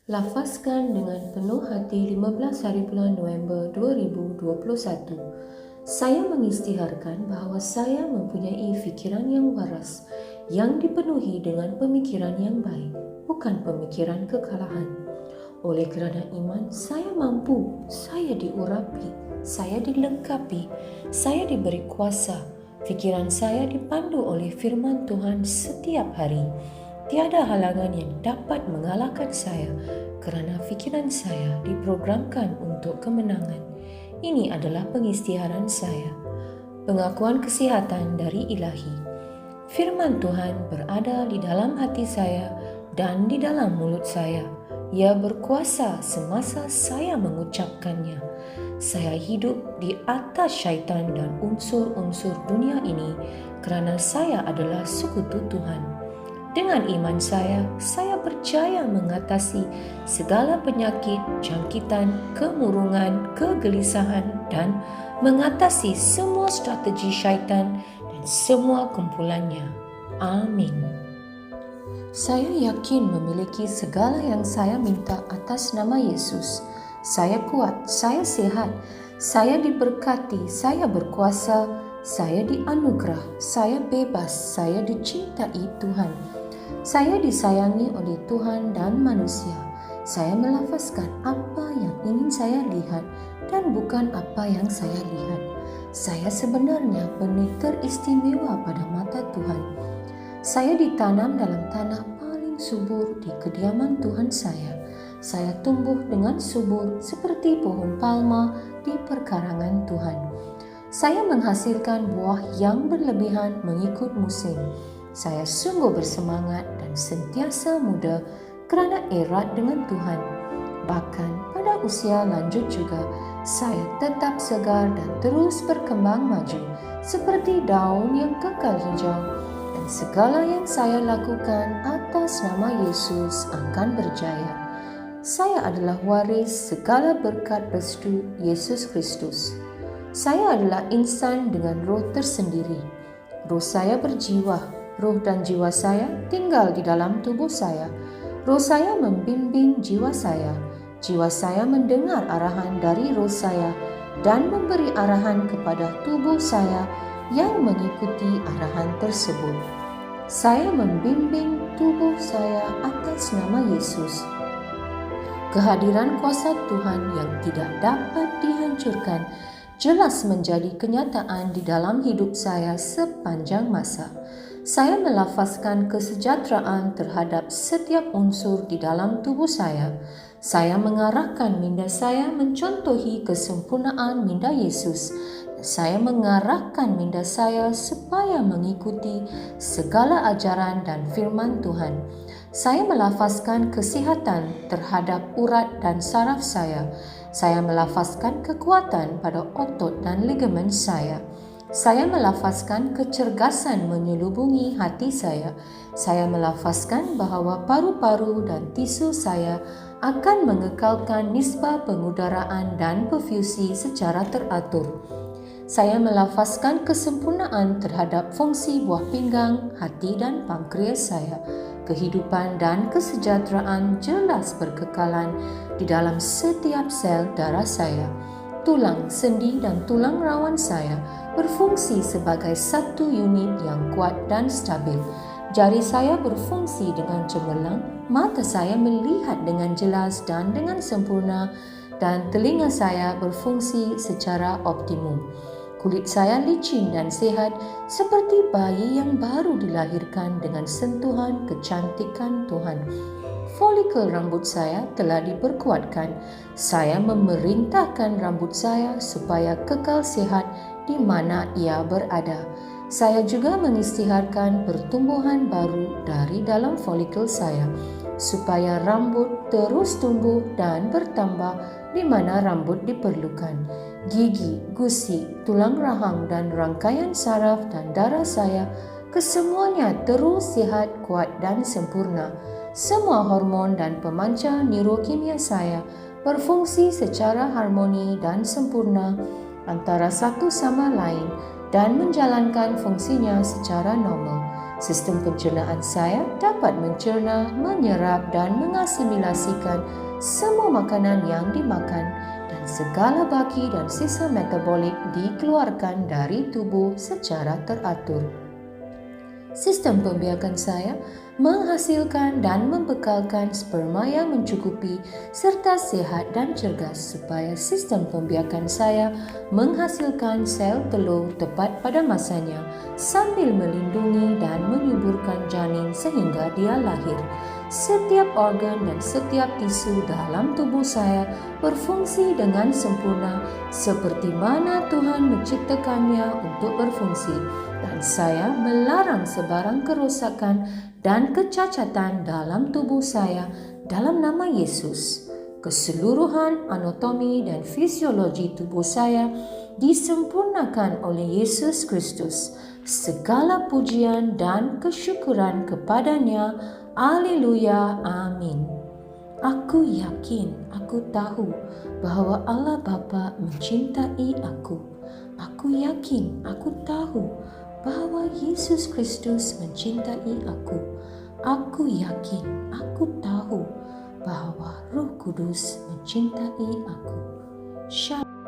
Lafazkan dengan penuh hati 15 hari bulan November 2021. Saya mengisytiharkan bahawa saya mempunyai fikiran yang waras, yang dipenuhi dengan pemikiran yang baik, bukan pemikiran kekalahan. Oleh kerana iman, saya mampu, saya diurapi, saya dilengkapi, saya diberi kuasa. Fikiran saya dipandu oleh firman Tuhan setiap hari. Tiada halangan yang dapat mengalahkan saya kerana fikiran saya diprogramkan untuk kemenangan. Ini adalah pengisytiharan saya. Pengakuan kesihatan dari Ilahi. Firman Tuhan berada di dalam hati saya dan di dalam mulut saya. Ia berkuasa semasa saya mengucapkannya. Saya hidup di atas syaitan dan unsur-unsur dunia ini kerana saya adalah sekutu Tuhan. Dengan iman saya percaya mengatasi segala penyakit, jangkitan, kemurungan, kegelisahan dan mengatasi semua strategi syaitan dan semua kumpulannya. Amin. Saya yakin memiliki segala yang saya minta atas nama Yesus. Saya kuat, saya sihat, saya diberkati, saya berkuasa, saya dianugerah, saya bebas, saya dicintai Tuhan. Saya disayangi oleh Tuhan dan manusia. Saya melafazkan apa yang ingin saya lihat dan bukan apa yang saya lihat. Saya sebenarnya benih teristimewa pada mata Tuhan. Saya ditanam dalam tanah paling subur di kediaman Tuhan saya. Saya tumbuh dengan subur seperti pohon palma di perkarangan Tuhan. Saya menghasilkan buah yang berlebihan mengikut musim. Saya sungguh bersemangat dan sentiasa muda kerana erat dengan Tuhan. Bahkan pada usia lanjut juga, saya tetap segar dan terus berkembang maju seperti daun yang kekal hijau. Dan segala yang saya lakukan atas nama Yesus akan berjaya. Saya adalah waris segala berkat restu Yesus Kristus. Saya adalah insan dengan roh tersendiri. Roh saya berjiwa. Roh dan jiwa saya tinggal di dalam tubuh saya. Roh saya membimbing jiwa saya. Jiwa saya mendengar arahan dari roh saya dan memberi arahan kepada tubuh saya yang mengikuti arahan tersebut. Saya membimbing tubuh saya atas nama Yesus. Kehadiran kuasa Tuhan yang tidak dapat dihancurkan jelas menjadi kenyataan di dalam hidup saya sepanjang masa. Saya melafazkan kesejahteraan terhadap setiap unsur di dalam tubuh saya. Saya mengarahkan minda saya mencontohi kesempurnaan minda Yesus. Saya mengarahkan minda saya supaya mengikuti segala ajaran dan firman Tuhan. Saya melafazkan kesihatan terhadap urat dan saraf saya. Saya melafazkan kekuatan pada otot dan ligamen saya. Saya melafazkan kecergasan menyelubungi hati saya. Saya melafazkan bahawa paru-paru dan tisu saya akan mengekalkan nisbah pengudaraan dan perfusi secara teratur. Saya melafazkan kesempurnaan terhadap fungsi buah pinggang, hati dan pankreas saya. Kehidupan dan kesejahteraan jelas berkekalan di dalam setiap sel darah saya. Tulang, sendi dan tulang rawan saya berfungsi sebagai satu unit yang kuat dan stabil. Jari saya berfungsi dengan cemerlang, mata saya melihat dengan jelas dan dengan sempurna, dan telinga saya berfungsi secara optimum. Kulit saya licin dan sihat seperti bayi yang baru dilahirkan dengan sentuhan kecantikan Tuhan. Folikel rambut saya telah diperkuatkan. Saya memerintahkan rambut saya supaya kekal sihat di mana ia berada. Saya juga mengisytiharkan pertumbuhan baru dari dalam folikel saya, supaya rambut terus tumbuh dan bertambah di mana rambut diperlukan. Gigi, gusi, tulang rahang dan rangkaian saraf dan darah saya kesemuanya terus sihat, kuat dan sempurna. Semua hormon dan pemancar neurokimia saya berfungsi secara harmoni dan sempurna antara satu sama lain dan menjalankan fungsinya secara normal. Sistem pencernaan saya dapat mencerna, menyerap dan mengasimilasikan semua makanan yang dimakan dan segala baki dan sisa metabolik dikeluarkan dari tubuh secara teratur. Sistem pembiakan saya menghasilkan dan membekalkan sperma yang mencukupi serta sehat dan cergas supaya sistem pembiakan saya menghasilkan sel telur tepat pada masanya sambil melindungi dan menyuburkan janin sehingga dia lahir. Setiap organ dan setiap tisu dalam tubuh saya berfungsi dengan sempurna seperti mana Tuhan menciptakannya untuk berfungsi. Dan saya melarang sebarang kerosakan dan kecacatan dalam tubuh saya dalam nama Yesus. Keseluruhan anatomi dan fisiologi tubuh saya disempurnakan oleh Yesus Kristus. Segala pujian dan kesyukuran kepadanya. Haleluya, amin. Aku yakin, aku tahu bahwa Allah Bapa mencintai aku. Aku yakin, aku tahu bahwa Yesus Kristus mencintai aku. Aku yakin, aku tahu bahwa Roh Kudus mencintai aku. Shalom.